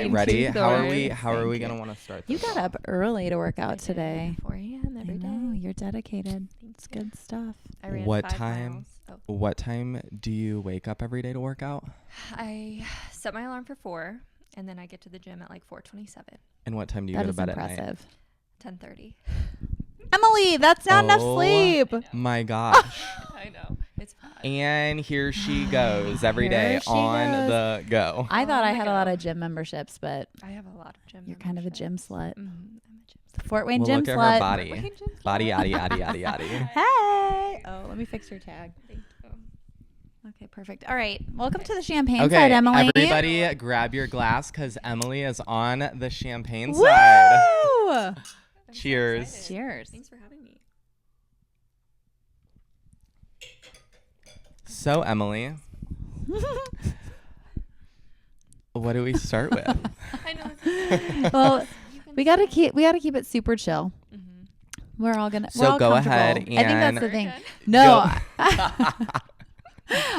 Okay, ready? How are we gonna want to start You this got up early to work out today. 4 a.m. every day. No, you're dedicated. It's good stuff. I ran What 5 time? miles. Oh. What time do you wake up every day to work out? I set my alarm for 4, and then I get to the gym at like 4:27. And what time do you That go to is bed at night? impressive. 10:30. Emily, that's not enough sleep. My gosh. I know. It's bad. And here she goes every Here day she on goes. the go. I thought On I the had a go. lot of gym memberships, but I have a lot of gym. you're kind of a gym slut. I'm a gym Fort Wayne Well, gym look at slut. her body. Body, yaddy, yaddy, yaddy, yaddy. Hey. Oh, let me fix your tag. Thank you. Okay, perfect. All right. Welcome to the champagne Okay, side, Emily. everybody grab your glass because Emily is on the champagne side. Woo! I'm so Cheers. excited. Cheers. Thanks for having me. So, Emily, what do we start with? I know. Well, we gotta keep it super chill. Mm-hmm. We're all gonna. So we're all go ahead comfortable. I think that's the and- thing. Good. No.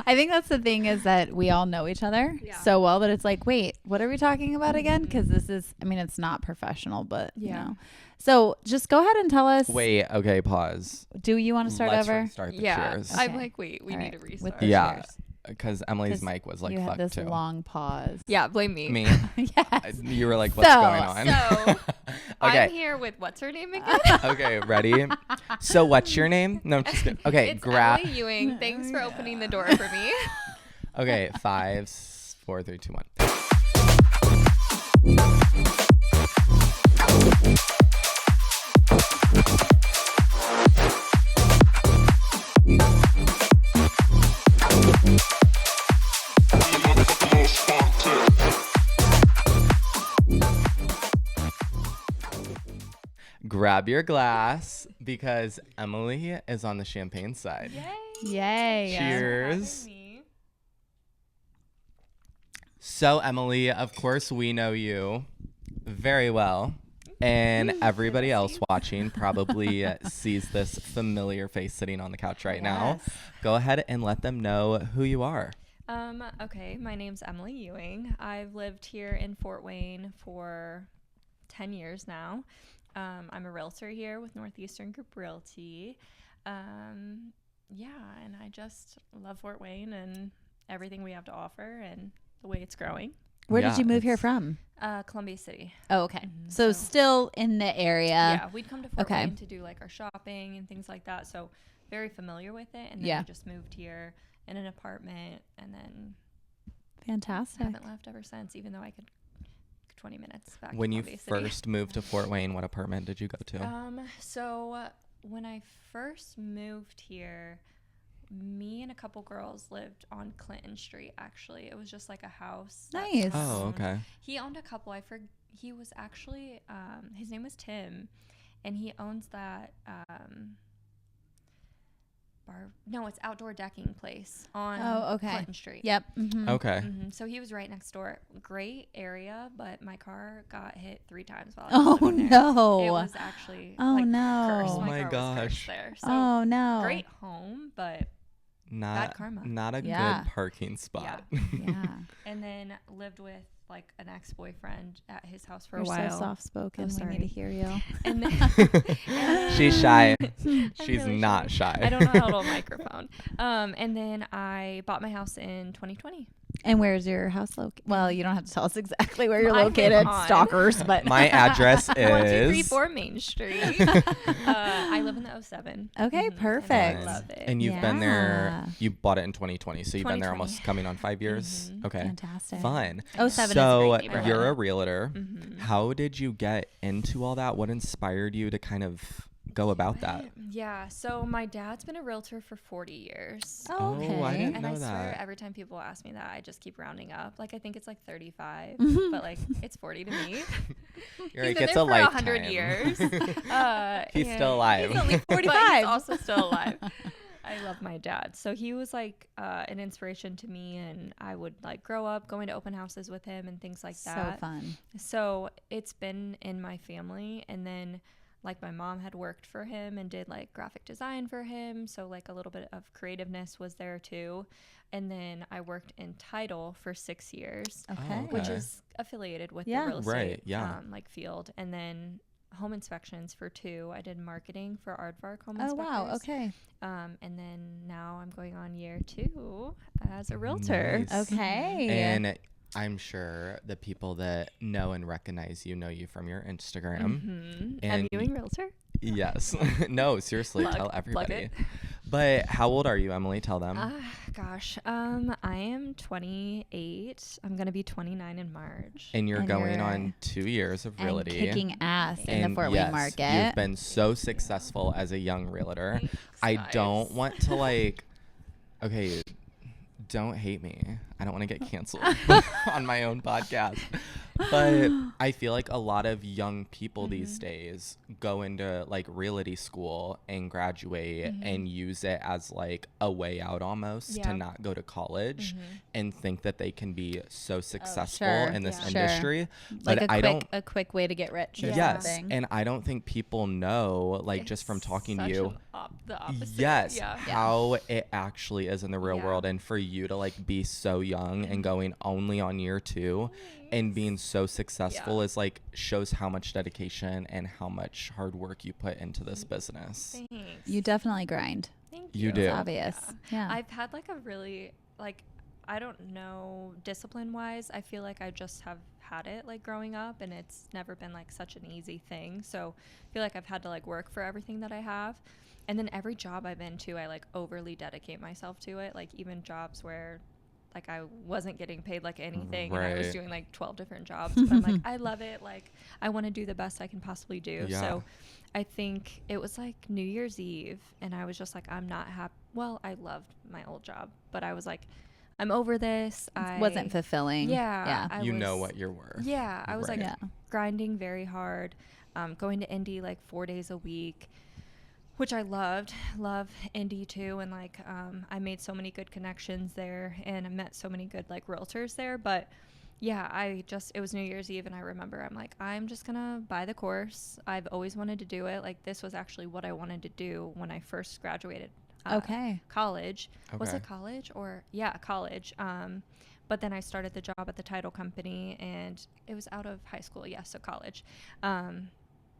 I think that's the thing is that we all know each other Yeah. so well that it's like, wait, what are we talking about again? Because this is, I mean, it's not professional, but you Yeah. know. So just go ahead and tell us. Wait, okay, pause. Do you want to start Let's over? restart the Yeah. cheers. Okay. I'm like, wait, we All need right. to With restart. the Yeah. cheers. Because Emily's 'Cause mic was like you had fucked this too. long pause. Yeah, blame me. Me. Yes. You were like, what's So- going on? So, Okay. I'm here with what's her name again? Okay, ready? So what's your name? No, I'm just kidding. Okay, It's grab. Emily Ewing. Thanks for opening the door for me. Okay, 5, 4, 3, 2, 1. Grab your glass because Emily is on the champagne side. Yay. Cheers. So, Emily, of course, we know you very well. And everybody else watching probably sees this familiar face sitting on the couch right now. Yes. Go ahead and let them know who you are. Okay, my name's Emily Ewing. I've lived here in Fort Wayne for 10 years now. I'm a realtor here with Northeastern Group Realty. And I just love Fort Wayne and everything we have to offer and the way it's growing. Where did Yeah, you move here it's- from? Columbia City. Oh, okay. Mhm. So So- still in the area. Yeah, we'd come to Fort okay. Wayne to do like our shopping and things like that. So very familiar with it. And then Yeah. we just moved here in an apartment and then Fantastic. haven't left ever since, even though I could 20 minutes back When to you Columbia City. first moved to Fort Wayne, what apartment did you go to? So when I first moved here, me and a couple girls lived on Clinton Street. Actually, it was just like a house. that Nice. someone Oh, owned. okay. He owned a couple. He was actually his name was Tim, and he owns that it's outdoor decking place on Oh, okay. Clinton Street. Yep. Mhm. Okay. So he was right next door. Great area, but my car got hit 3 times while I Oh was living there. no. It was actually Oh, like no. cursed. Oh, my car was gosh. cursed there. So Oh no. great home, but Not karma. Not a Yeah. good parking spot. Yeah. and then lived with like an ex-boyfriend at his house for You're a while. so soft spoken. Oh, We sorry. need to hear you. And then She's shy. I'm She's really not shy. I don't know how to hold a microphone. And then I bought my house in 2020. And where's your house located? Well, you don't have to tell us exactly where you're I live located, on- stalkers, but My address 1234 is. Main Street. I live in the 07. Okay, And perfect. I love it. And you've been there. Yeah. You bought it in 2020, so you've been there 2020. almost coming on 5 years. Mhm. Okay. Fantastic. Fun. 07 is a So great neighborhood. you're a realtor. Mhm. How did you get into all that? What inspired you to kind of go about that? Yeah, so my dad's been a realtor for 40 years. Oh, okay. I didn't And know I swear that. every time people ask me that, I just keep rounding up. Like I think it's like 35, Mhm. but like it's 40 to me. You're He's like, been it's there a for lifetime. 100 years. He's and still alive. He's only but 45. he's also still alive. I love my dad. So he was like an inspiration to me, and I would like grow up going to open houses with him and things like So that. fun. So it's been in my family, and then like my mom had worked for him and did like graphic design for him, so like a little bit of creativeness was there too. And then I worked in title for 6 years, Okay. which is affiliated with Yeah. the real estate Right, yeah. like field. And then home inspections for 2. I did marketing for Aardvark Home Oh, Inspectors. wow. Okay. And then now I'm going on year 2 as a realtor. Nice. Okay. And I'm sure the people that know and recognize you know you from your Instagram. Mm-hmm. And I'm Ewing Realtor. yes. No, seriously, Plug tell everybody. it. But how old are you, Emily? Tell them. Gosh, I am 28. I'm gonna be 29 in March. And you're And going you're- on 2 years of And realty. kicking ass in the And Fort yes, Wayne market. you've been so successful as a young realtor. Thanks, I guys. don't want to like, okay, don't hate me. I don't want to get canceled on my own podcast. But I feel like a lot of young people these days go into like realty school and graduate and use it as like a way out almost to Yeah. not go to college and think that they can be so successful sure. in this Yeah. Sure. industry. Like But a I don't. quick way to get rich or Yes, something. and I don't think people know, like, just from It's talking to such you, the opposite. yes, Yeah. how it actually is in the real Yeah. world. And for you to like be so young and going only on year 2 and being so successful Yeah. is like shows how much dedication and how much hard work you put into this business. Thanks. You definitely grind. Thank You you. do. It's obvious. Yeah. I've had like a really like I don't know discipline wise. I feel like I just have had it like growing up, and it's never been like such an easy thing. So I feel like I've had to like work for everything that I have. And then every job I've been to, I like overly dedicate myself to it. Like even jobs where like I wasn't getting paid like anything and I was Right. doing like 12 different jobs, but I'm like, I love it. Like I want to do the best I can possibly do. Yeah. So I think it was like New Year's Eve and I was just like, I'm not happy. Well, I loved my old job, but I was like, I'm over this. I wasn't fulfilling. Yeah. Yeah. I You know was- what you're worth. Yeah. I was Right. like Yeah. grinding very hard, going to Indy like 4 days a week, which I loved. Love Indy too. And like, I made so many good connections there and I met so many good like realtors there. But yeah, it was New Year's Eve and I remember I'm like, I'm just gonna buy the course. I've always wanted to do it. Like this was actually what I wanted to do when I first graduated. Okay. College. Was Okay. it college or college. But then I started the job at the title company and it was out of high school. Yeah. So college.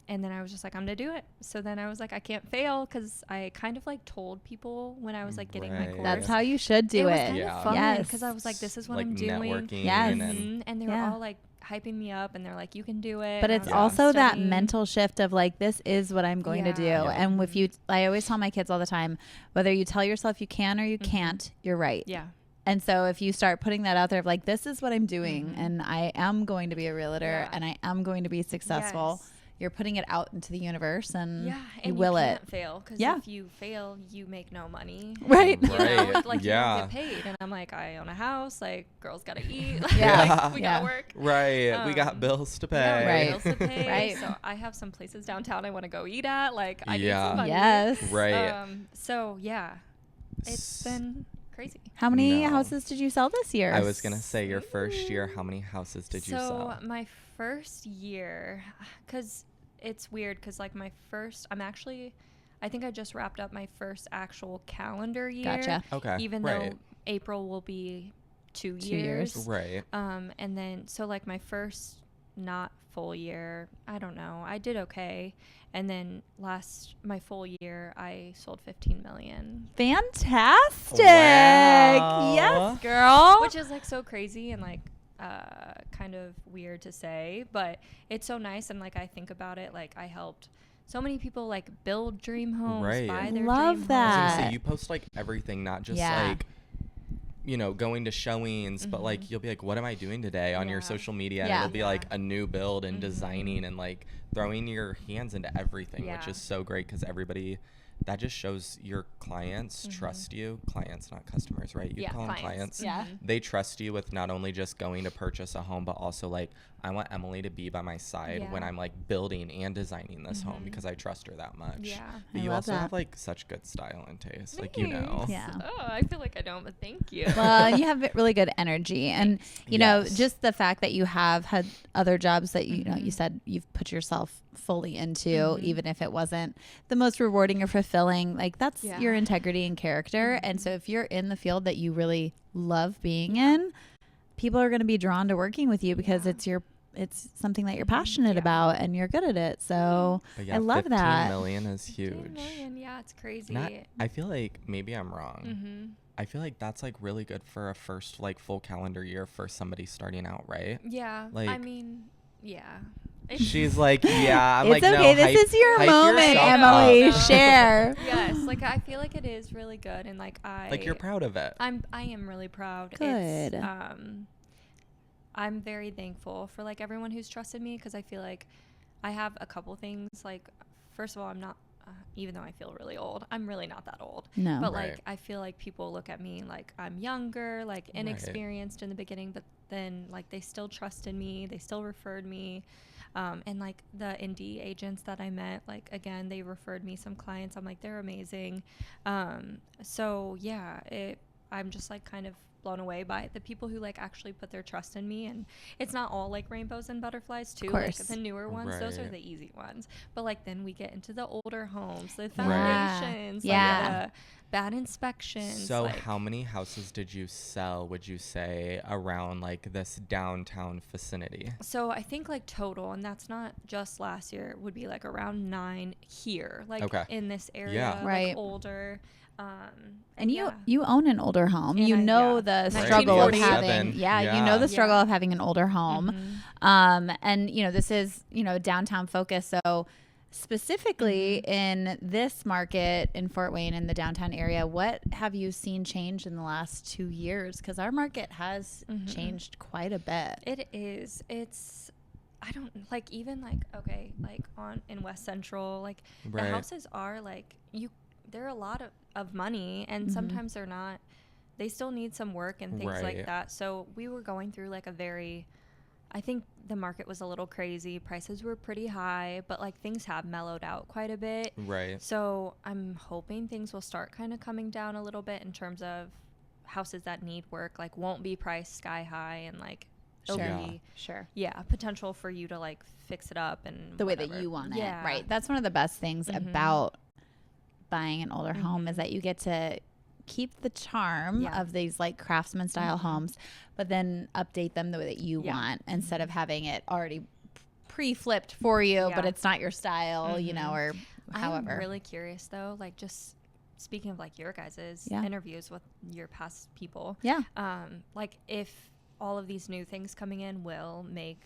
And then I was just like, I'm gonna do it. So then I was like, I can't fail because I kind of like told people when I was like getting my Right. course. That's how you should do it was it. kind Yeah. of fun Yes. because I was like, this is what like I'm doing. networking. Yes. And then, And they were Yeah. all like hyping me up and they're like, you can do it. But And I it's was, like, also that studying. mental shift of like, this is what I'm going to do. Yeah. Yeah. And if you, I always tell my kids all the time, whether you tell yourself you can or you can't, you're right. Yeah. And so if you start putting that out there of like, this is what I'm doing and I am going to be a realtor Yeah. and I am going to be successful, Yes. you're putting it out into the universe and Yeah, you and will you it. can't fail because Yeah. if you fail, you make no money. Right. You know, Right. like Yeah. you don't get paid, and I'm like, I own a house. Like, girls gotta eat. Yeah. Like, we Yeah. gotta work. right. We got Um, bills to Yeah, pay. we Right. got bills to pay. Right. So I have some places downtown I want to go eat at. Like, I need Yeah. some money. Yes. Right. So yeah, it's been crazy. How many No. houses did you sell this year? I was going to say your first year, how many houses did you sell? So my first year, because it's weird, because like I think I just wrapped up my first actual calendar year. Gotcha. Okay. Even right. though April will be 2 2 years. years. Right. And then, so like my first not full year, I don't know, I did okay. And then my full year, I sold 15 million. Fantastic. Wow. Yes, girl. Which is like so crazy and like kind of weird to say, but it's so nice. And like I think about it, like I helped so many people like build dream homes, Right. buy their Love dream that. I was homes. gonna say, you post like everything, not just Yeah. like, going to showings, but like you'll be like, what am I doing today on your Yeah. social media? Yeah. And it'll be like Yeah. a new build and designing and like throwing your hands into everything, which Yeah. is so great because that just shows your clients trust you. Clients, not customers, right? You Yeah, call them clients. clients. Yeah. They trust you with not only just going to purchase a home, but also like, I want Emily to be by my side when I'm like building and designing this home because I trust her that much. Yeah. But I you love also that. have like such good style and taste. Like, you know. Yeah. Oh, I feel like I don't, but thank you. Well, you have really good energy, and you know, Yes. just the fact that you have had other jobs that you know you said you've put yourself fully into, even if it wasn't the most rewarding or fulfilling, like that's your integrity and character. And so if you're in the field that you really love being in, people are going to be drawn to working with you because it's something that you're passionate about and you're good at it. So But yeah, I love 15 that. million is 15 huge. million, yeah, it's crazy. I feel like maybe I'm wrong. I feel like that's like really good for a first like full calendar year for somebody starting out, right? Yeah. Like, I mean, yeah. She's like, yeah. I'm It's like, okay. no, this is your hype moment, yourself Emily. up. Share. Yes, like I feel like it is really good, and like Like you're proud of it. I am really proud. Good. It's, I'm very thankful for like everyone who's trusted me, because I feel like I have a couple things. Like, first of all, I'm not, even though I feel really old, I'm really not that old. No. But Right. like I feel like people look at me like I'm younger, like inexperienced in the beginning, but then like they still trusted me, they still referred me. And like the indie agents that I met, like again, they referred me some clients. I'm like, they're amazing. So yeah, I'm just like kind of blown away by the people who like actually put their trust in me. And it's not all like rainbows and butterflies too. Like the newer ones, those are the easy ones. But like then we get into the older homes, the foundations, like the bad inspections. So like, how many houses did you sell, would you say, around like this downtown vicinity? So I think like total, and that's not just last year, would be like around 9 here, like in this area, like older. And you own an older home. And you know the struggle of having, you know the struggle of having an older home. And you know, this is, you know, downtown focus. So specifically in this market in Fort Wayne in the downtown area, what have you seen change in the last 2 years? Because our market has changed quite a bit. It is. It's, I don't like, even like, okay, like in West Central, like the houses are like, they're a lot of money, and sometimes they're not, they still need some work and things like that. So we were going through like I think the market was a little crazy. Prices were pretty high, but like things have mellowed out quite a bit. Right. So I'm hoping things will start kind of coming down a little bit in terms of houses that need work, like won't be priced sky high, and like it'll be potential for you to like fix it up and the way that you want it. Right. That's one of the best things about buying an older home is that you get to keep the charm of these like craftsman style homes, but then update them the way that you want, instead of having it already pre-flipped for you, but it's not your style, you know, or however. I'm really curious though, like just speaking of like your guys' interviews with your past people, like if all of these new things coming in will make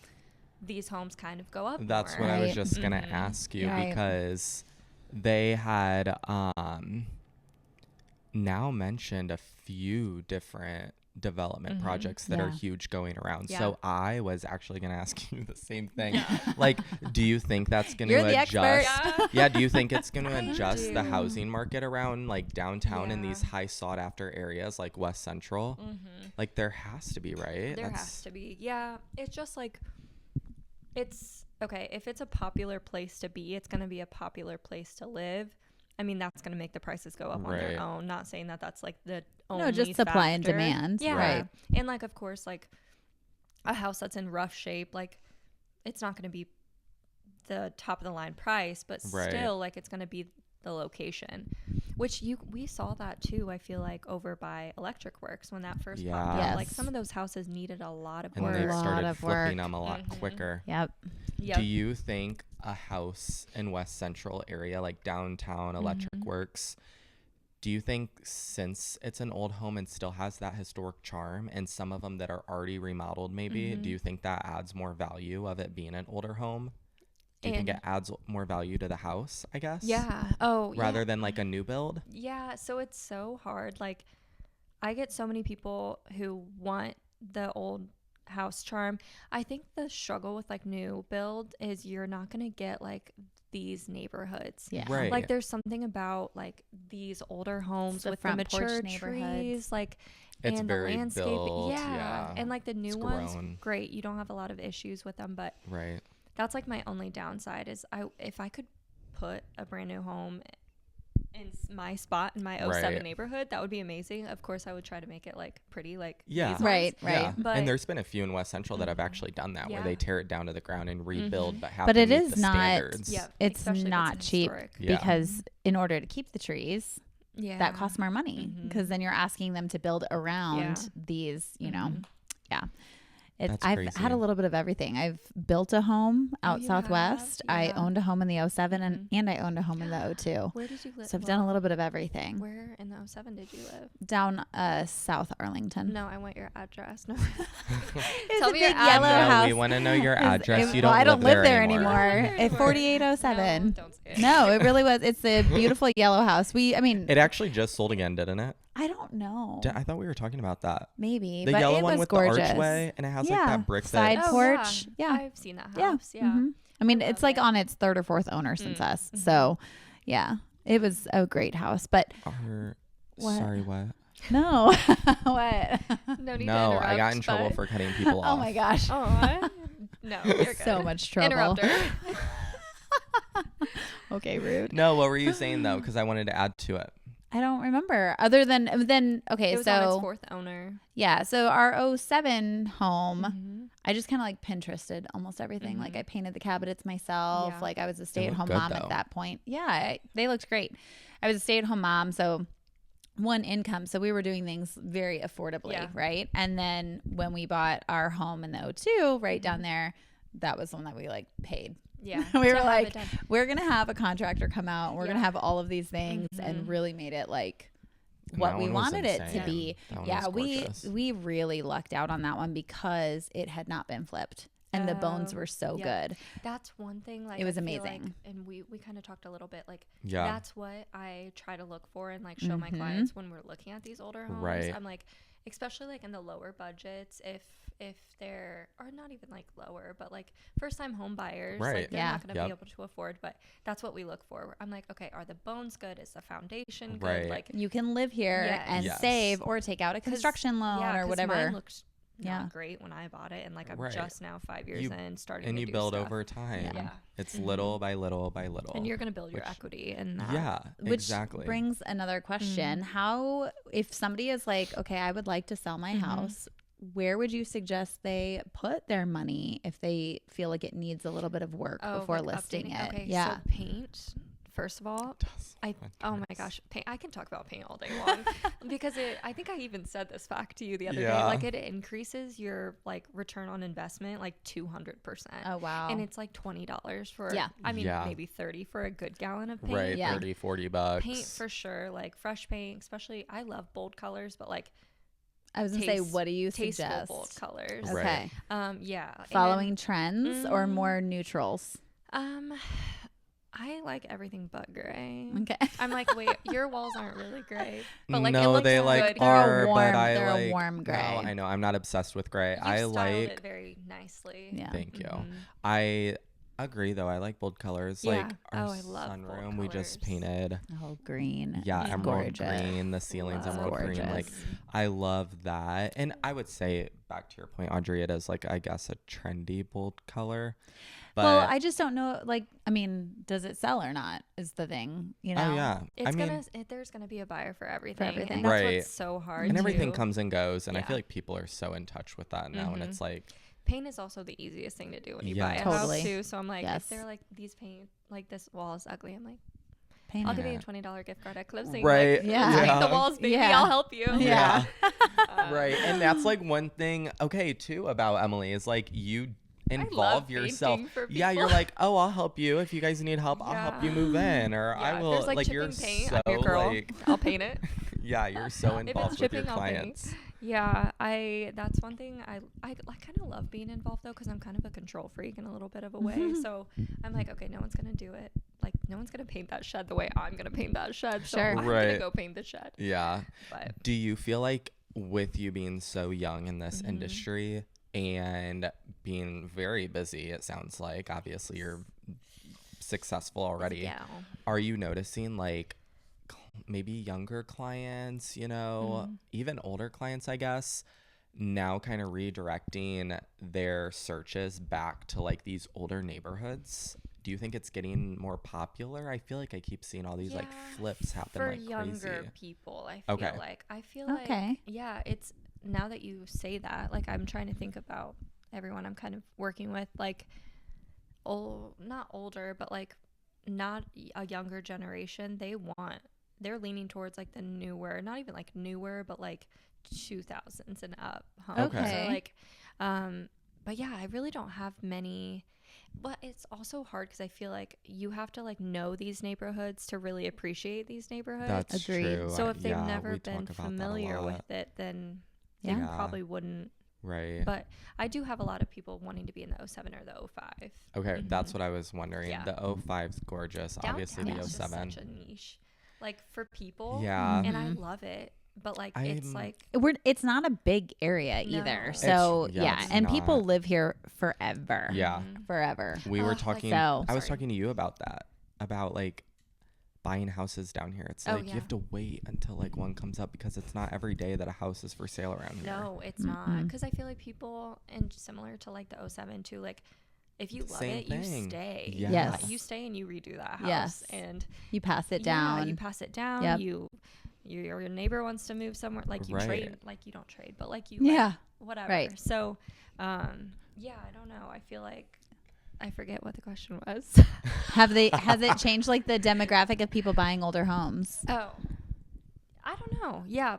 these homes kind of go up That's more. what I was just gonna ask you, because they had now mentioned a few different development projects that are huge going around. So I was actually going to ask you the same thing. Like, do you think that's going to adjust? Do you think it's going to adjust the housing market around like downtown in these high sought after areas like West Central? Like there has to be, right? There has to be. Yeah. It's just like, it's okay. If it's a popular place to be, it's going to be a popular place to live. I mean, that's going to make the prices go up on their own. Not saying that that's like the only just supply and demand. Yeah. Right. And like, of course, like a house that's in rough shape, like it's not going to be the top of the line price, but still like it's going to be the location, which we saw that too. I feel like over by Electric Works when that first popped up, like some of those houses needed a lot of work. And they started flipping them a lot quicker. Yep. Do you think a house in West Central area, like downtown Electric Works, do you think since it's an old home and still has that historic charm, and some of them that are already remodeled maybe, do you think that adds more value of it being an older home? Do you think it adds more value to the house, I guess? Yeah. Rather than like a new build? Yeah. So it's so hard. Like I get so many people who want the old house charm. I think the struggle with like new build is you're not going to get like these neighborhoods. Yeah. Right. Like there's something about like these older homes the with the front porch mature neighborhoods. trees, like It's and very the landscape. built, Yeah. yeah. And like the new It's ones, grown. great. You don't have a lot of issues with them, but Right. that's like my only downside is if I could put a brand new home in my spot in my '07 Right. neighborhood, that would be amazing. Of course, I would try to make it like pretty, like Yeah. these Right. ones. Yeah. But- And there's been a few in West Central that have actually done that, where Yeah. they tear it down to the ground and rebuild, but have But to it meet is the not- standards. Yeah, It's especially if not it's cheap historic. Yeah. because in order to keep the trees, Yeah, that costs more money Mhm. because then you're asking them to build around Yeah. these, you know, Mhm. yeah. That's I've crazy. had a little bit of everything. I've built a home out you Southwest. have? I Yeah. owned a home in the '07 Mhm. and I owned a home in the '02. Where did you live? So I've done a little bit of everything. Where in the '07 did you live? Down South Arlington. No, I want your address. No. It's Tell a me your big yellow address. No, house. we want to know your Is- address. it- You well, don't I don't live there anymore. anymore. At 4807. No, don't say it. No, it really was. It's a beautiful yellow house. I mean, It actually just sold again, didn't it? I don't know. I thought we were talking about that. Maybe. The but yellow it one was with gorgeous. the archway, and it has like Yeah, that brick side that. Oh, porch. Yeah. I've seen that Yeah. house. Yeah. Mhm. I mean, I it's love like it. on its third or fourth owner since us. Mhm. So, yeah, it was a great house. But What? Sorry, what? no, what? No need to No, I got interrupt, in trouble but- for cutting people Oh off. my gosh. Oh, what? No, you're good. So much trouble. Interrupt her. Okay, rude. No, what were you saying though? Because I wanted to add to it. I don't remember. Other than okay, It was on its so fourth owner. yeah, so our '07 home, Mhm. I just kind of like Pinterested almost everything. Like I painted the cabinets myself. Yeah. Like I was a stay-at-home good, mom though. at that point. Yeah, they looked great. I was a stay-at-home mom, so one income, so we were doing things very affordably, Yeah. right? And then when we bought our home in the '02, right down there, that was the one that we like paid. Yeah. We to were have like, it done. we're gonna have a contractor come out. We're gonna Yeah. have all of these things, and Mhm. really made it like And what that we one was wanted it to insane. be. That one Yeah, was gorgeous. we really lucked out on that one because it had not been flipped, and the bones Oh, were so yeah. good. That's one thing. Like It was I feel like- amazing. and we kind of talked a little bit. Like Yeah. that's what I try to look for and like show my Mhm. clients when we're looking at these older homes. Right. I'm like, especially like in the lower budgets, if they're or not even like lower, but like first time home buyers, Right. like they're Yeah. not going to Yep. be able to afford. But that's what we look for. I'm like, okay, are the bones good? Is the foundation good? Right. Like You can live here Yes. and Yes. save, or take out a 'cause- construction loan yeah, or 'cause whatever. Mine looked Yeah. not great when I bought it, and like I'm Right. just now 5 years You- in starting And to you do build stuff. over time. Yeah. It's Mhm. little by little by little. And you're going to build your which- equity in that. Yeah, Which exactly. brings another question. How, if somebody is like, okay, I would like to sell my Mhm. house, where would you suggest they put their money if they feel like it needs a little bit of work before like listing updating. it? Okay, Yeah. so paint, first of all, Does. oh my Goodness. gosh, paint. I can talk about paint all day long because I think I even said this fact to you the other day. Yeah. Like it increases your like return on investment like 200%. Oh, wow. And it's like $20 for, Yeah. I mean, Yeah. maybe 30 for a good gallon of paint. Right, Yeah. 30, 40 bucks. Paint for sure, like fresh paint, especially I love bold colors, but like I was going to say, taste- what do you tasteful suggest? bold colors. Right. Okay. Yeah. and, Following trends or Mm. more neutrals? I like everything but gray. Okay. I'm like, wait, your walls aren't really gray, but like it no, looks they good. like They're a are, warm- but I they're a like. warm gray. No, I know. I'm not obsessed with gray. You've I styled like. it very nicely. Yeah. Thank you. Mhm. I agree though. I like bold colors. Yeah. Like our Oh, I love bold sunroom, we just colors. painted. Oh, green. Yeah, It's emerald gorgeous. green. The ceiling's Love emerald green. Like gorgeous. I love that. And I would say back to your point, Audrey, it is like I guess a trendy bold color. But Well, I just don't know. Like, I mean, does it sell or not? Is the thing, you know? oh yeah, It's I mean, there's gonna be a buyer for everything. everything. And that's Right. what's so hard. and everything too. comes and goes, and I Yeah. feel like people are so in touch with that now, and Mhm. it's like Paint is also the easiest thing to do when you Yeah. buy a Totally. house too. So I'm like, Yes. if they're like these paint, like this wall is ugly, I'm like, Paint I'll it. give you a Yeah. $20 gift card at closing. Right. Like, Yeah. paint Yeah. the walls, baby. Yeah. I'll help you. Yeah. right. And that's like one thing, okay, too, about Emily is like you involve yourself. painting for Yeah, you're people. like, oh, I'll help you if you guys need help. I'll help you Yeah. move in, or Yeah, I if will. there's like, you're chipping paint, so I'm your girl. like, I'll paint it. yeah, you're so If it's involved with your chipping, I'll paint. clients. Yeah, that's one thing I kind of love being involved though, because I'm kind of a control freak in a little bit of a way. So I'm like, okay, no one's gonna do it. Like no one's gonna paint that shed the way I'm gonna paint that shed. So Sure. I'm Right. gonna go paint the shed. Yeah. But Do you feel like with you being so young in this Mhm. industry, and being very busy, it sounds like. Obviously, you're successful already. Yeah. Are you noticing like maybe younger clients, even older clients, I guess, now kind of redirecting their searches back to like these older neighborhoods? Do you think it's getting more popular? I feel like I keep seeing all these like flips happen for like younger crazy. people. I feel like it's now that you say that, like I'm trying to think about everyone I'm kind of working with, like not older, but like not a younger generation. They're leaning towards like the newer, not even like newer, but like 2000s and up homes. Okay. So like, but yeah, I really don't have many. But it's also hard because I feel like you have to like know these neighborhoods to really appreciate these neighborhoods. That's true. So if they've never been familiar with it, then they probably wouldn't. Right. But I do have a lot of people wanting to be in the 07 or the 05. Okay, that's what I was wondering. Yeah. The 05's gorgeous. Downtown obviously the is 07. just such a niche, like for people. Yeah. And I love it. But like it's like it's not a big area either. So and people live here forever. Yeah. Forever. We were talking I was talking to you about that. About like buying houses down here. It's like you have to wait until like one comes up because it's not every day that a house is for sale around here. No, it's not. Because I feel like people, and similar to like the 07 too, like if you love it, you stay. Yes. You stay and you redo that house. Yes. And you pass it down. You pass it down. Yep. Your neighbor wants to move somewhere, like you trade, like you don't trade, but like you whatever. Right. So I don't know. I feel like I forget what the question was. Has it changed like the demographic of people buying older homes? Oh, I don't know. Yeah,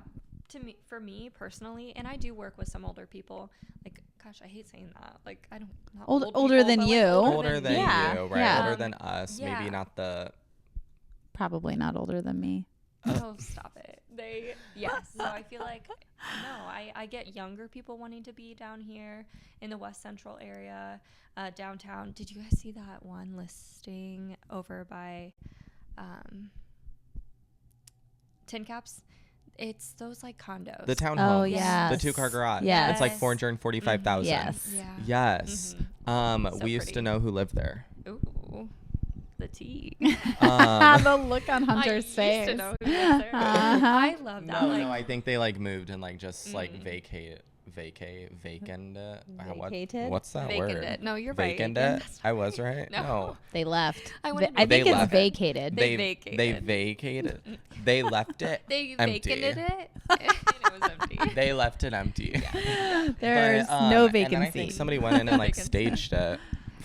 for me personally, and I do work with some older people. Like, gosh, I hate saying that. Like, I don't not older than you. Older than you, right? Yeah. Older than us. Maybe not the. Probably not older than me. Oh, stop it. So I feel like, I get younger people wanting to be down here in the West Central area, downtown. Did you guys see that one listing over by Tin Caps? It's those like condos. The townhomes. Oh, yes. The 2-car garage. Yes. It's like $445,000. Yes. Yeah. Yes. So we used to know who lived there. Ooh. The tea. The look on Hunter's face. I used to know who lived there. I love that. No, I think they like moved and like just like vacated. What's that word? It. No, you're vacant right. it. I was right. No. They left. I think they it's left. vacated. They vacated. They left it. They empty. vacated it. And it was empty. They left it empty. There's no vacancy. And then I think somebody went in and like staged it.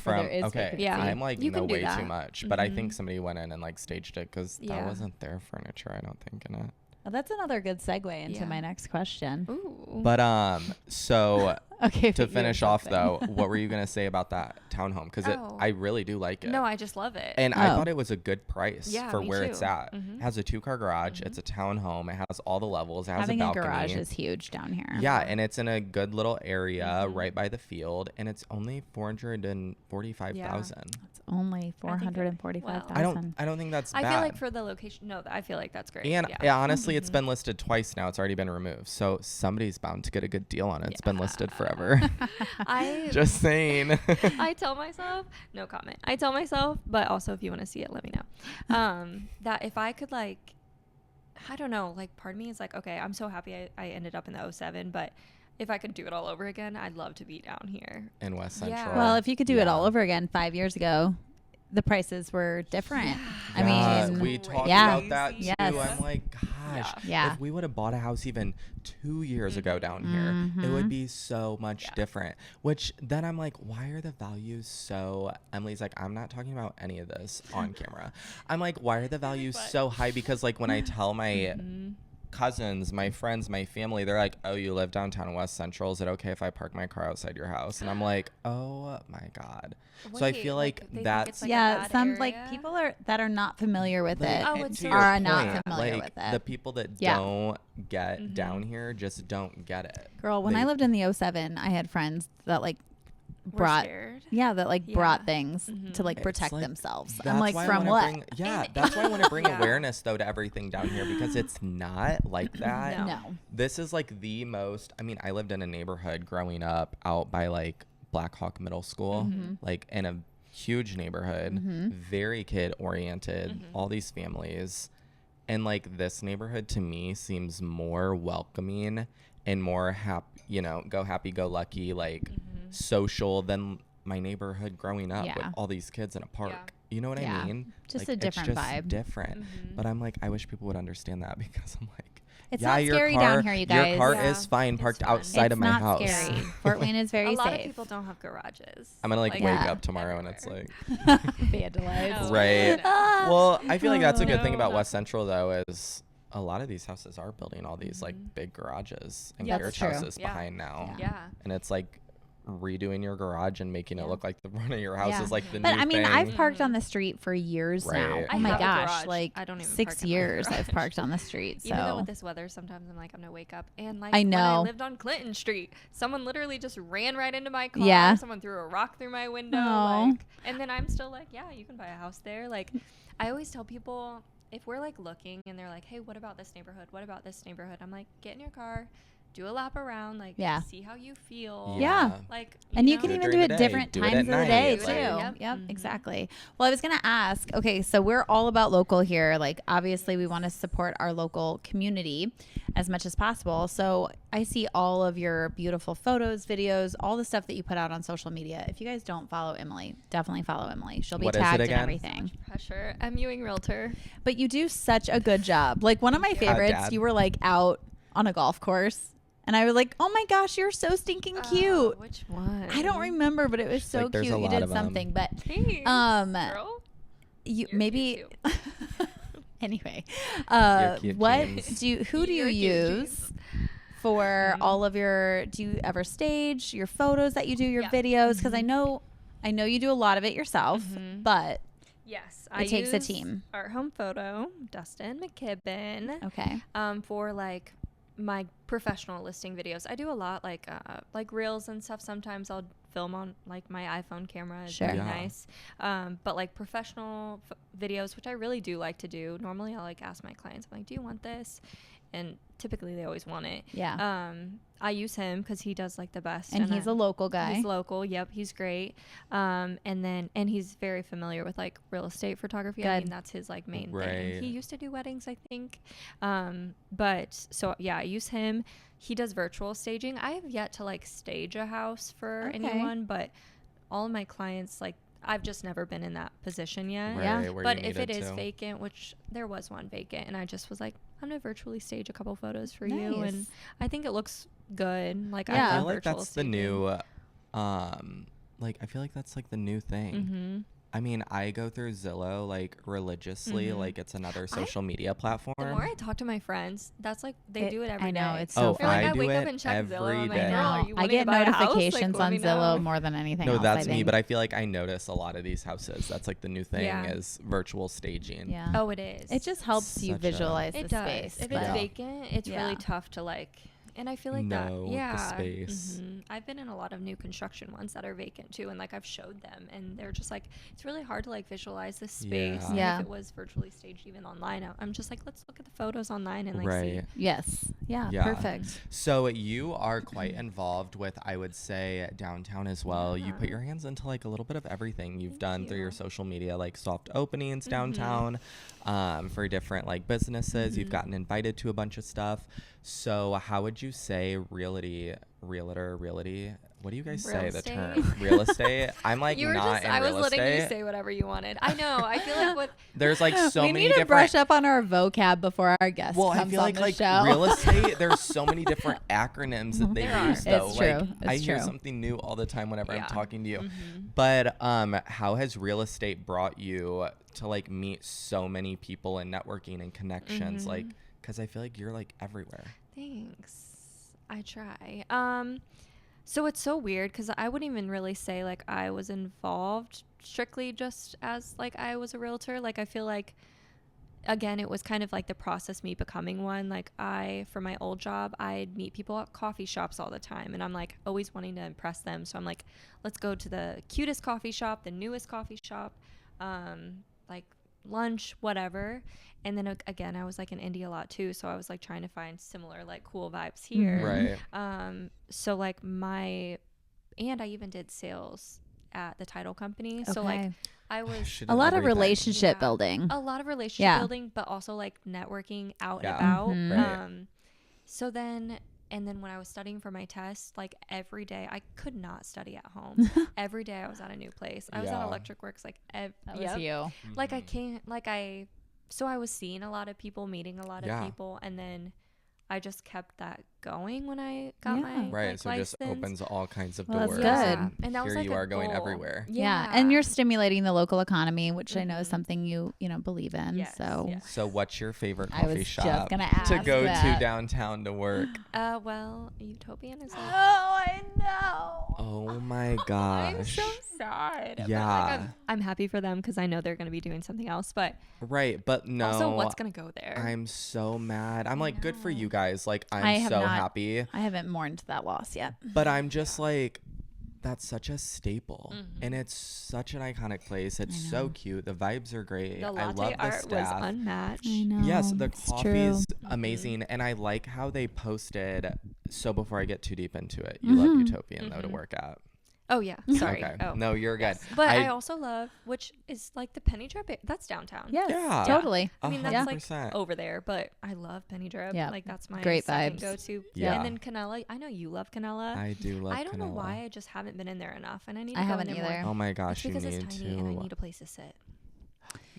I'm like you way that. too much, but I think somebody went in and like staged it because that wasn't their furniture. I don't think in it. Well, that's another good segue into my next question. Ooh. But so okay, to finish off though, what were you gonna say about that townhome? Because I really do like it. No, I just love it. And I thought it was a good price for me where too. it's at. It has a 2-car garage. It's a townhome. It has all the levels. It has Having a balcony. a garage is huge down here. Yeah, and it's in a good little area right by the field, and it's only $445,000. It's only $445,000. I don't think that's bad. I feel like for the location, I feel like that's great. And honestly, it's been listed twice now. It's already been removed, so somebody's bound to get a good deal on it. It's been listed forever. Just saying. I tell myself, no comment. I tell myself, but also if you want to see it, let me know. That if I could I don't know, like part of me is like, okay, I'm so happy I ended up in the 07, but if I could do it all over again, I'd love to be down here in West Central. Yeah. Well, if you could do it all over again 5 years ago, the prices were different. I mean, we talked about that too. Yes. I'm like, gosh, if we would have bought a house even 2 years ago down here, it would be so much different. Which then I'm like, why are the values so? Emily's like, I'm not talking about any of this on camera. I'm like, why are the values so high? Because like when I tell my cousins, my friends, my family, they're like, oh, you live downtown West Central, is it okay if I park my car outside your house? And I'm like, oh my God. So I feel like that's some like people that are not familiar with it are not familiar with it. The people that don't get down here just don't get it. Girl, when I lived in the 07, I had friends that like brought scared. that like Yeah. brought things to like It's protect like- themselves. That's I'm like, why I from wanna what? bring- that's why I want to bring Yeah. awareness though to everything down here, because it's not like that. No. This is like the most. I mean, I lived in a neighborhood growing up out by like Black Hawk Middle School, like in a huge neighborhood, very kid oriented, all these families. And like this neighborhood to me seems more welcoming and more go happy, go lucky, like social than my neighborhood growing up with Yeah. all these kids in a park. Yeah. You know what Yeah. I mean? Just Like, a different it's just vibe. different. But I'm like, I wish people would understand that, because I'm like, It's yeah, not your scary car, down here, you guys. Your car Yeah, is fine it's parked fun. outside of It's my not house. scary. Yeah. Fort Wayne is very A lot safe. of people don't have garages. I'm gonna like wake Yeah. up tomorrow and it's like, Vandalized. Oh, right. no. Well, I feel like that's a good thing No, about not- West Central though, is a lot of these houses are building all these like big garages and Yeah, carriage that's true. houses Yeah. behind now. Yeah. And it's like redoing your garage and making it look like the front of your house Yeah. is like the But new I mean, thing. I've parked on the street for years now. Right. Oh I my have a gosh, garage. like I don't even 6 park in my years I've garage. parked on the street. So Even though with this weather, sometimes I'm like, I'm gonna wake up and like I when I know. lived on Clinton Street, someone literally just ran right into my car. Yeah. Someone threw a rock through my window. Aw. Like, and then I'm still like, yeah, you can buy a house there. Like, I always tell people if we're like looking and they're like, hey, what about this neighborhood? What about this neighborhood? I'm like, get in your car, do a lap around, like, Yeah. see how you feel. Yeah. Like, and you know? can Do it even during do the it day, different do it times at of the night, day like- too. Yep. Yep, Mhm. exactly. Well, I was gonna ask. Okay, so we're all about local here. Like, obviously, we want to support our local community as much as possible. So I see all of your beautiful photos, videos, all the stuff that you put out on social media. If you guys don't follow Emily, definitely follow Emily. She'll be What is it tagged and again? everything. Pressure. I'm Ewing Realtor. But you do such a good job. Like, one of my favorites, Dad. you were like out on a golf course. And I was like, oh my gosh, you're so stinking cute. Which one? I don't remember, but it was so like, there's cute. a You lot did of 'em. something, but Thanks, Um, girl. you You're maybe cute anyway. Your cute What jeans. who do you Your cute use for all of your? Do you ever stage your photos that you do, your Yeah. videos? Because I know you do a lot of it yourself, but Yes, It takes a use team. Art Home Photo, Dustin McKibben, okay, for like my professional listing videos. I do a lot like reels and stuff. Sometimes I'll film on like my iPhone camera. It's Sure. really Yeah. nice. But like professional videos, which I really do like to do. Normally I'll like ask my clients, I'm like, do you want this? And typically they always want it. yeah. I use him because he does like the best. And he's a local guy. He's local. Yep, he's great. And he's very familiar with like real estate photography. I Good. mean, that's his like main Right. thing. He used to do weddings, I think. But so yeah, I use him. He does virtual staging. I have yet to like stage a house for Okay. anyone, but all of my clients, like, I've just never been in that position yet. Yeah. Right, where But you if it needed is to. vacant, which there was one vacant, and I just was like, I'm gonna virtually stage a couple photos for you, Nice. and I think it looks good. Like, Yeah. I I feel like that's the staging. new, like I feel like that's like the new thing. Mm-hmm. I mean, I go through Zillow like religiously, Mhm. like it's another social media platform. The more I talk to my friends, that's like they do it every I day. know, it's Oh, so They're like, fun. I I do wake up it and check Zillow. I'm every like, day. girl, are you I wanting get to buy a house? Like, notifications let on me Zillow know. more than anything No, else. that's I me, think. but I feel like I notice a lot of these houses. That's like the new thing Yeah. is virtual staging. yeah. Oh, it is. It just helps you Such a- visualize It the does. space. If but- it's vacant, it's Yeah. really tough to like. And I feel like Know that. the Yeah. space. I've been in a lot of new construction ones that are vacant too, and like I've showed them, and they're just like, it's really hard to like visualize the space. Yeah. And Yeah. if it was virtually staged even online, I'm just like, let's look at the photos online and like Right. see. Yes. Yeah. Yeah. Perfect. So you are quite involved with, I would say, downtown as well. You put your hands into like a little bit of everything you've done through your you. social media, like soft openings downtown, for different like businesses. You've gotten invited to a bunch of stuff. So how would you say realty? What do you guys say? Real The estate? term real estate. I'm like You were not just, in I was real letting estate. you say whatever you wanted. I know. I feel like with There's like so we many need to different. brush up on our vocab before our guest Well, I comes feel on like the show. real estate. There's so many different acronyms that they There are. use, though. It's like true. I It's hear true. something new all the time whenever I'm Yeah. talking to you. Mm-hmm. But how has real estate brought you to like meet so many people and networking and connections? Mm-hmm. Like, because I feel like you're like everywhere. Thanks. I try. So it's so weird because I wouldn't even really say like I was involved strictly just as like I was a realtor. Like I feel like again, it was kind of like the process me becoming one. Like for my old job, I'd meet people at coffee shops all the time, and I'm like always wanting to impress them. So I'm like, let's go to the cutest coffee shop, the newest coffee shop, like lunch, whatever. And then again, I was like in India a lot too, so I was like trying to find similar like cool vibes here. Right. So like and I even did sales at the title company. So like I was a lot of relationship building. A lot of relationship building, but also like networking out and about. Right. So then, and then when I was studying for my test, like every day I could not study at home. Every day I was at a new place. I was at Electric Works like that was you. Like I can't so I was seeing a lot of people, meeting a lot of people, and then I just kept that going when I got my right. So it license. just opens all kinds of Well, doors. that's good. And that was here like you a are going goal. everywhere. Yeah. And you're stimulating the local economy, which I know is something you believe in. Yes, so yes. So what's your favorite I coffee was shop just gonna ask to go that. to downtown to work? Well, Utopian is like, I know. Oh my gosh. I'm so sad. But, Yeah. like, I'm happy for them because I know they're going to be doing something else. But Right, but no. also, what's going to go there? I'm so mad. I'm like, good for you guys. Like, I I'm have so not- happy. I haven't mourned that loss yet. But I'm just like, that's such a staple. And it's such an iconic place. It's so cute. The vibes are great. The I latte love the art was staff. unmatched. I know. Yes, the it's coffee's true. amazing. And I like how they posted. So before I get too deep into it, you love Utopian though to work at. Oh, yeah. Sorry. Okay. Oh. No, you're good. But I also love, which is like the Penny Drip. That's downtown. Yes, Yeah. totally. I mean, that's like 100%. over there, but I love Penny Drip. Yeah. Like, that's my Great second vibes. go-to. Yeah. And then Canella. I know you love Canella. I do love I don't know Canella. why I just haven't been in there enough, and I need to I go haven't in there either. more. Oh my It's gosh, you because need it's tiny and I to. need a place to sit.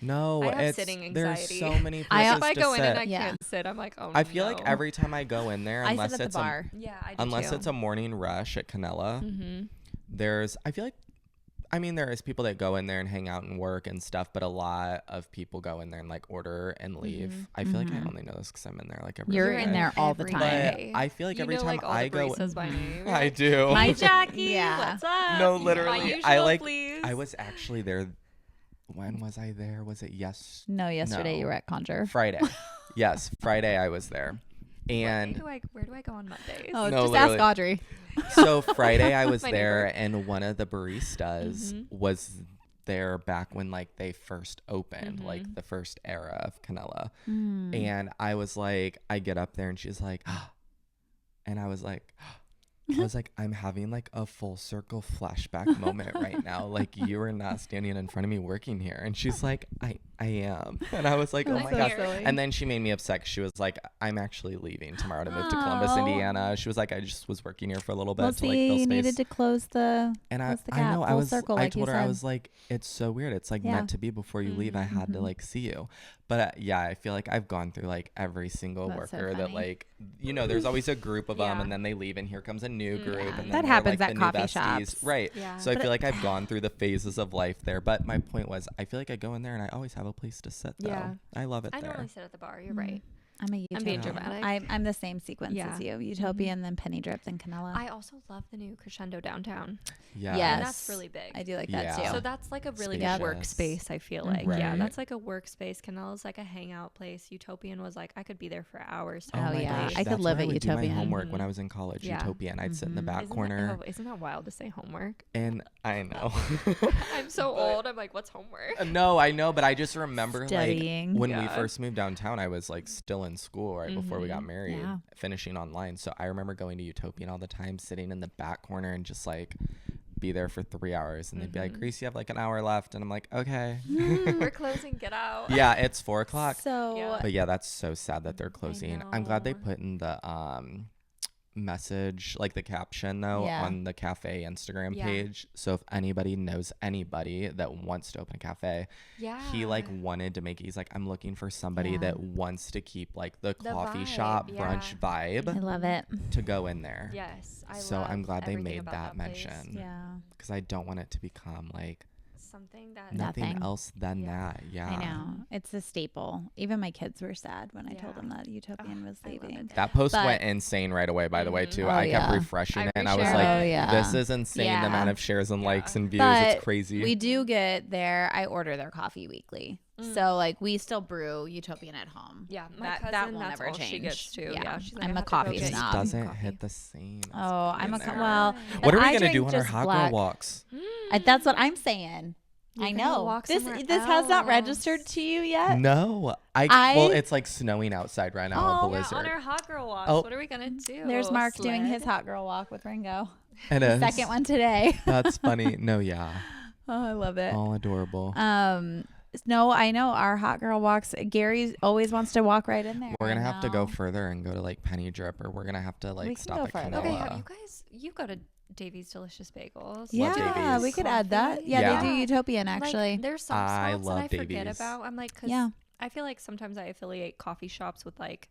No, I have it's sitting there's anxiety. so many I- places If I to go in and I sit. Yeah. can't sit, I'm like, oh, I feel like no. every time I go in there, I unless sit at it's the bar. Yeah, I do unless too. it's a morning rush at Canella, I feel like, I mean, there is people that go in there and hang out and work and stuff, but a lot of people go in there and like order and leave. I feel like I only know this because I'm in there like every You're day. in there all the every time. day. But I feel like You every know, time like, all I the go, baristas by name. You're I like, do. Hi, Jackie. Yeah. What's up? No, My literally, usual, I like. please. I was actually there. When was I there? Was it No, yesterday No. you were at Conjure. Friday? Yes, Friday I was there, and Where do I go on Mondays? Oh, No, just literally. ask Audrey. so Friday I was My there, neighbor. and one of the baristas was there back when like they first opened, like the first era of Canella, and I was like, I get up there and she's like, and I was like. I'm having like a full circle flashback moment right now. Like, you are not standing in front of me working here. And she's like, I am. And I was like, oh That's my so gosh. silly. And then she made me upset. 'Cause she was like, I'm actually leaving tomorrow to move to Columbus, Oh. Indiana. She was like, I just was working here for a little bit Well, to like see, fill you space. needed to close the And close the I gap, know I full was circle, I like you told her I said. was like, it's so weird. It's like Yeah. meant to be before you leave. I had to like see you. But yeah, I feel like I've gone through like every single That's so worker that funny. like, there's always a group of them Yeah. and then they leave and here comes a new group. Yeah. And then That they're, happens like, at the new coffee besties. shops. Right. Yeah. So I But feel like I've gone through the phases of life there. But my point was, I feel like I go in there and I always have a place to sit though. Yeah. I love it I there. normally sit at the bar. You're right. I'm a I'm being Utopian. dramatic. I'm the same sequence Yeah. as you. Utopian, then Penny Drip, then Canella. I also love the new Crescendo downtown. Yeah. And Yes. that's really big. I do like Yeah. that too. So that's like a really Spacious. big workspace, I feel like. Right. Yeah, that's like a workspace. Canella's like a hangout place. Utopian was like, I could be there for hours. Oh, my yeah. gosh, I could that's live where at I would do my Utopian. homework when I was in college. Yeah. Utopian. I'd sit in the back Isn't corner. isn't that wild to say homework? And I know. I'm so old. I'm like, what's homework? No, I know, but I just remember Studying. like when we Yeah. first moved downtown, I was like still in school right before we got married, Yeah. finishing online. So I remember going to Utopian all the time, sitting in the back corner and just like be there for 3 hours. And they'd be like, Grace, you have like an hour left. And I'm like, okay. We're closing. Get out. Yeah, it's 4 o'clock. So Yeah. But yeah, that's so sad that they're closing. I'm glad they know. put in the message, like the caption though, Yeah. on the cafe Instagram Yeah. page. So if anybody knows anybody that wants to open a cafe, Yeah. he like wanted to make, he's like, I'm looking for somebody Yeah. that wants to keep like the coffee vibe, shop yeah. brunch I vibe love it. to go in there. Yes. I So love I'm glad they everything made about that place. mention. Yeah. Because I don't want it to become like Something that. nothing Nothing. else than Yeah. that. Yeah. I know. It's a staple. Even my kids were sad when I told Yeah. them that Utopian was I love leaving. it. That post But- went insane right away, by the way, too. Oh, I kept yeah. refreshing I it and I was reshared like, Oh, yeah. this is insane, the amount Yeah. of shares and likes and views. But it's crazy. we do get there. I order their coffee weekly. So like we still brew Utopian at home. Yeah, my that cousin, will that's never all change. she gets too. Yeah, she's like, I'm I a have to coffee go get It snob. doesn't coffee. hit the same. as Oh, being I'm a there. well. What are we I gonna do drink on our just hot black. girl walks? That's what I'm saying. You're I gonna know. walk This somewhere has not else. registered to you yet. No, well, it's like snowing outside right now. A Oh, Yeah, blizzard. on our hot girl walks. Oh. What are we gonna do? There's Mark doing his Sled? hot girl walk with Ringo. It is. Second one today. That's funny. No, yeah, Oh, I love it. all adorable. No, I know our hot girl walks. Gary always wants to walk right in there. We're gonna I have to go know. further and go to like Penny Drip, or we're gonna have to We like can stop go at further. Okay, Canola. have you go to Davey's Delicious Bagels? Yeah, Davies. we could add that. Coffee? Yeah, Yeah. they do Utopian Like, actually. there's some I spots love that I forget Davies. about. I'm like, cause Yeah. I feel like sometimes I affiliate coffee shops with like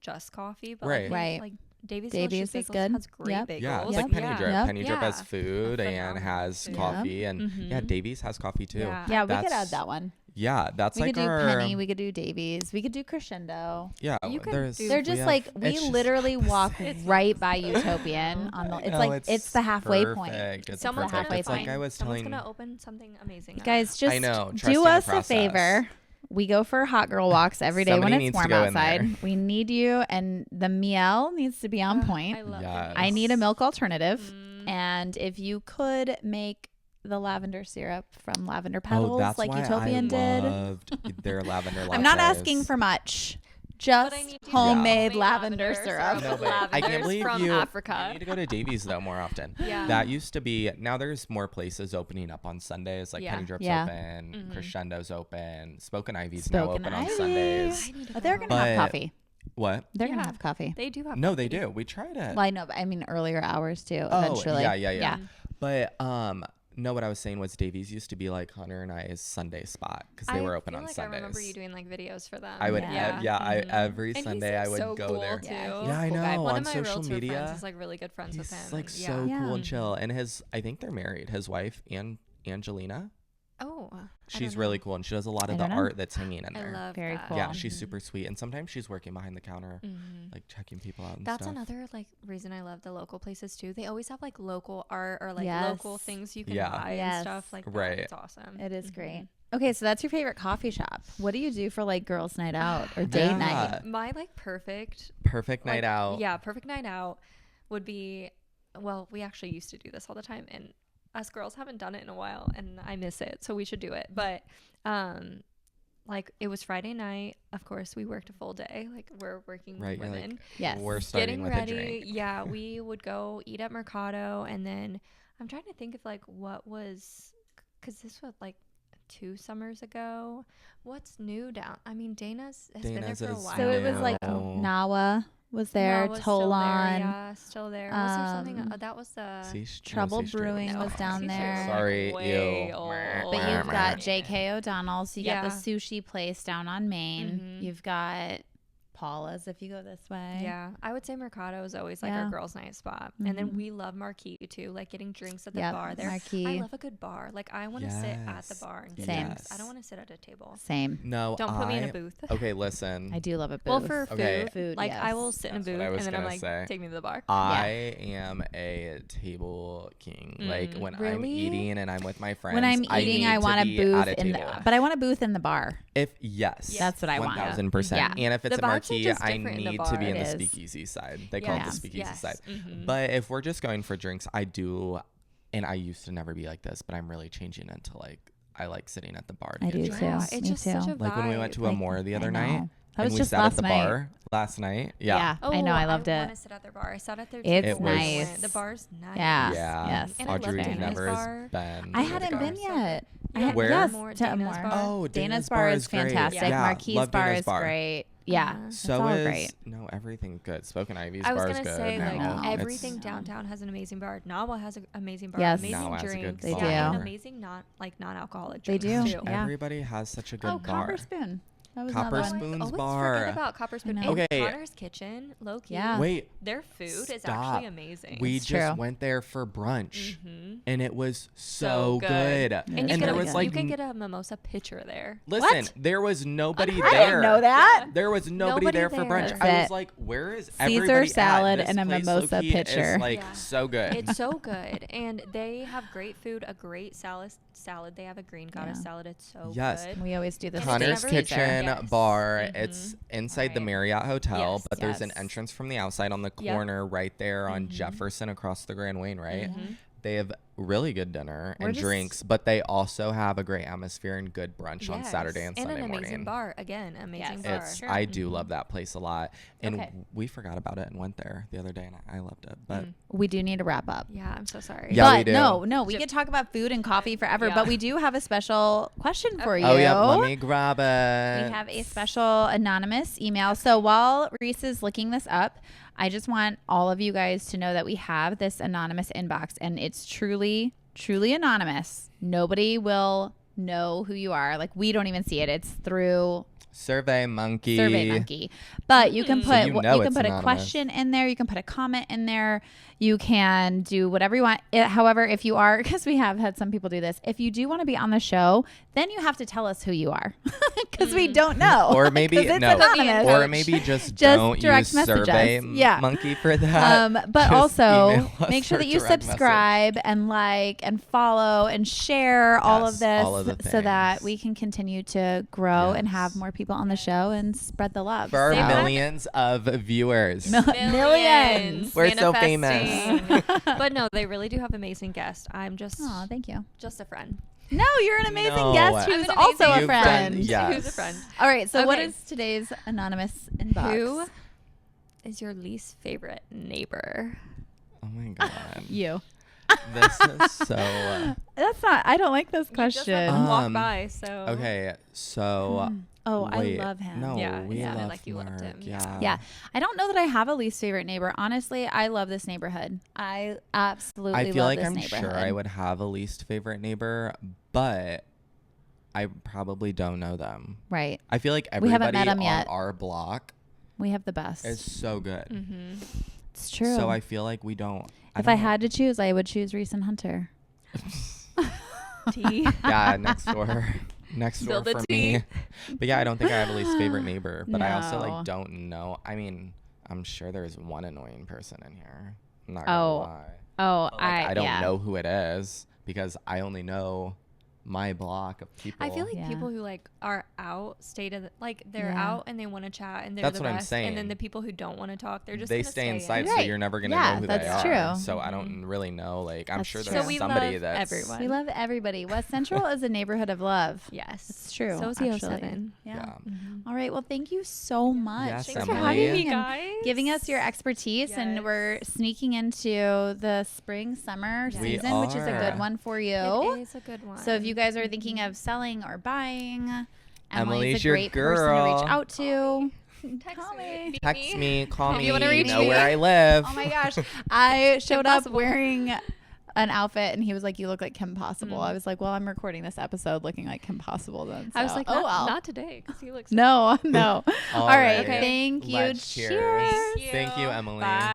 just coffee, but Right. like, like Davey's Davies Delicious is Bagels good. has great Yep. bagels. Yeah, it's Yep. like Penny Drip. Yep. Penny Drip has Yeah. food and Phenomenal has food. coffee, and yeah, Mhm. Davies has coffee too. Yeah. Yeah, we could That's- add that one. Yeah, that's We like could do our Penny. We could do Davies. We could do Crescendo. yeah. You can There's do- They're we just have- like it's just literally walk It's right by Utopian on the. It's No, like it's the halfway point. perfect. It's Someone's perfect. gonna It's like find, I was someone's telling. gonna open something amazing. up. Guys, just I know, trusting do the us a process. favor. We go for hot girl walks every day Somebody when needs it's to warm go in there. outside. We need you, and the miel needs to be on point. I love Yes. I need a milk alternative, Mm. and if you could make the lavender syrup from lavender Oh, petals that's like why Utopian I did. loved their lavender lattes. I'm not asking for much. Just I need you to homemade make lavender lavender syrup. syrup. No, but I can't Lavender's believe from you. Africa. You need to go to Davies though more often. Yeah. That used to be. Now there's more places opening up on Sundays. Like Yeah. Penny Drip's Yeah. open, Mhm. Crescendo's open, Spoken Ivy's now Spoken open on Ivy. Sundays. I need to Oh, they're go. gonna have But- coffee. What? They're gonna Yeah. have coffee. They do have. No, they coffee. do. We tried it. Well, I know, but I mean earlier hours too. Oh, Eventually. yeah. But no, what I was saying was Davies used to be like Hunter and I's Sunday spot because they were open feel on like Sundays. I remember you doing like videos for them. I would, Yeah. I Mhm. every And he Sunday I seems would so go cool, there. Too. Yeah, I cool guy. know. One On of my social realtor media, friends is like really good friends with him. he's like and so Yeah. cool and Mhm. chill. And I think they're married. His wife, Angelina, Oh, she's really cool, and she does a lot of I the don't know. art that's hanging in I there. love Very that. cool. Yeah, she's Mhm. super sweet, and sometimes she's working behind the counter, Mhm. like checking people out and That's stuff. another like reason I love the local places too. They always have like local art or like Yes. local things you can Yeah. buy Yes. and stuff like that. Right. It's awesome. It is Mhm. great. Okay, so that's your favorite coffee shop. What do you do for like girls' night out or date Yeah. night? My like perfect Perfect like, night out. Yeah, perfect night out would be. Well, we actually used to do this all the time, and us girls haven't done it in a while, and I miss it. So we should do it. But like it was Friday night. Of course, we worked a full day. Like we're working Right, you're women. like, Yes. we're starting Getting with ready. a drink. Yeah, we would go eat at Mercado, and then I'm trying to think of like what was, because this was like 2 summers ago. What's new down? I mean, Dana's has been there Dana's for a is while. So it was No. like Nawa was there, Noah's still there, Tolan, yeah, still there. Was there something? That was the. Trouble Brewing No, was down Cease there. is Sorry, way you. old. But you've got J.K. O'Donnell's. You got the Yeah. sushi place down on Main. Mhm. You've got Paula's if you go this way. Yeah, I would say Mercado is always like Yeah. our girls' night spot, and then Mhm. we love Marquee too, like getting drinks at the Yep, bar there. Marquee. I love a good bar. Like I want to sit at the Yes. bar and get Same. drinks. I don't want to sit at a table. Same. No, Don't put me in a booth. Okay, listen. I do love a booth. Well, for food, Okay. Food, like I will yes. sit in a That's what booth I was and then I'm gonna like, say. take me to the bar. I am a table king. Like when I'm Really? eating and I'm with my friends. when I'm eating, need I to want a be booth at a in table. the, but I want a booth in the bar. If yes, That's what I want. 1000%. Yeah. And if it's The a vibes are marquee, just I different in the need bar. to be in It the is. speakeasy side. They call it the Yes, speakeasy yes. side. Mhm. But if we're just going for drinks, I do. And I used to never be like this, but I'm really changing into like I like sitting at the bar. to I get do drinks. too. Yeah, it's Me just too. such a Like when we went vibe. to Amore the I other know. night. That was and we just sat last at the night. bar last night. Yeah. I know. I loved I it. want to sit at their bar. I sat at their It's table. nice. The bar's nice. Yeah. Yeah. Yes. And I love Audrey Dana's never bar. has been. I to hadn't go. been yet. Yeah, Where? Yes, Amore, to Dana's Amore. bar. Oh, Dana's bar is great. fantastic. Yeah. Marquis Love bar Dana's is great. Yeah, Uh-huh. it's So all is great. no everything's good. Spoken Ivy's I was bar is gonna good say like now. No. everything It's- downtown has an amazing bar. Nawa has an amazing bar. Yes. Amazing Nawa has a good drinks. They yeah, do. and amazing non-alcoholic They drinks do. too. Yeah. Everybody has such a good Oh, bar. Copper Spoon. That was Copper another one. Spoon's I always bar. forget about Copper Spoon. I And know. Okay. Connor's Kitchen, low key. Yeah. Wait, Their food is Stop. actually amazing. we It's just true. went there for brunch, Mhm. and it was so good. And, you And get there a, was like you can get a mimosa pitcher there. listen, What? there was nobody I there. didn't know that. There was nobody, Nobody there for there. brunch. That's I was it. like, "Where is Caesar everybody salad at? This and a place, mimosa low-key, pitcher. is like Yeah. so good." It's so good, and they have great food, a great salad they have, a green goddess salad. It's so Yes. good. We always do this. Connor's never- Kitchen Yes. Bar. It's inside the Right. Marriott Hotel, Yes. but there's an Yes. entrance from the outside on the Yep. corner right there on Jefferson across the Grand Wayne, right? They have really good dinner and drinks, but they also have a great atmosphere and good brunch on Saturday and Sunday an amazing morning. bar. Again, amazing bar. It's I do love that place a lot, and Okay. we forgot about it and went there the other day, and I loved it. But We do need to wrap up. Yeah, I'm so sorry. Yeah, but we do. no, we could talk about food and coffee forever, Yeah. but we do have a special question for you. oh yeah, let me grab it. We have a special anonymous email. So while Reese is looking this up, I just want all of you guys to know that we have this anonymous inbox, and it's truly, truly anonymous. Nobody will know who you are. Like, we don't even see it. It's through Survey Monkey. But you can So put you know you can it's put a anonymous. question in there. You can put a comment in there. You can do whatever you want. However, if you are, because we have had some people do this, if you do want to be on the show, then you have to tell us who you are, because we don't know. Or maybe 'Cause it's no, anonymous. or maybe just don't direct use message us. Survey Yeah. Monkey for that. But Just also email us make sure or that you direct message. subscribe and like and follow and share all of Yes, this, all of the so that things. we can continue to grow and Yes. have more people on the show and spread the love. For our So- millions of viewers. Millions. We're so famous. Manifesting. But no, they really do have amazing guests. I'm just Oh, thank you. just a friend. No, you're an amazing No. guest I'm who's an also amazing a You've friend. done- yes. Who's a friend? All right, so what Okay. is today's anonymous inbox? Who is your least favorite neighbor? Oh my god. You. This is so That's not. I don't like this You just question. have to walk Um, by, so okay. So Oh, wait, I love him. No, Yeah, we it sounded love like you loved Mark. him. Yeah. Yeah, I don't know that I have a least favorite neighbor. Honestly, I love this neighborhood. I absolutely I feel love like this I'm neighborhood. sure I would have a least favorite neighbor, but I probably don't know them. Right. I feel like We haven't everybody met 'em on yet. our block We have the best. is so good. It's true. So I feel like we don't. if don't I know. had to choose, I would choose Reese and Hunter. T. Yeah, next door. Next door Spill the for tea. me. But yeah, I don't think I have a least favorite neighbor. But I also No. like don't know. I mean, I'm sure there's one annoying person in here. I'm not gonna Oh, lie. Oh, But, like, I don't yeah. know who it is because I only know my block of people. I feel like Yeah. people who like are out stay to like they're Yeah. out and they want to chat and they're That's the what I'm best. And saying. then the people who don't want to talk, they're just they gonna stay inside, in. so Right. you're never gonna Yeah, know who that's they are. true. So I don't really know. Like I'm That's sure true. there's So we somebody love that's everyone. We love everybody. West Central is a neighborhood of love. Yes, It's true. So is actually. 07. Yeah. Yeah. All right. Well, thank you so much. Yes, Thanks Emily. for having me You and guys. giving us your expertise. And Yes. we're sneaking into the spring summer Yes. We season, which is a are. good one for you. It is a good one. So if you guys are thinking of selling or buying, Emily's Emily's a your great person to reach girl. out to. text Call me, me. beat Text me, call If me. you wanna reach know me. where I live. Oh my gosh. I showed up Possible. wearing an outfit and he was like, "You look like Kim Possible." I was like, "Well, I'm recording this episode looking like Kim Possible then." I was so- like, "Oh not, well." not today because you look. No. All right. Okay. Thank you. Let's cheers. Cheers. Thank you. Thank you, Emily. Bye.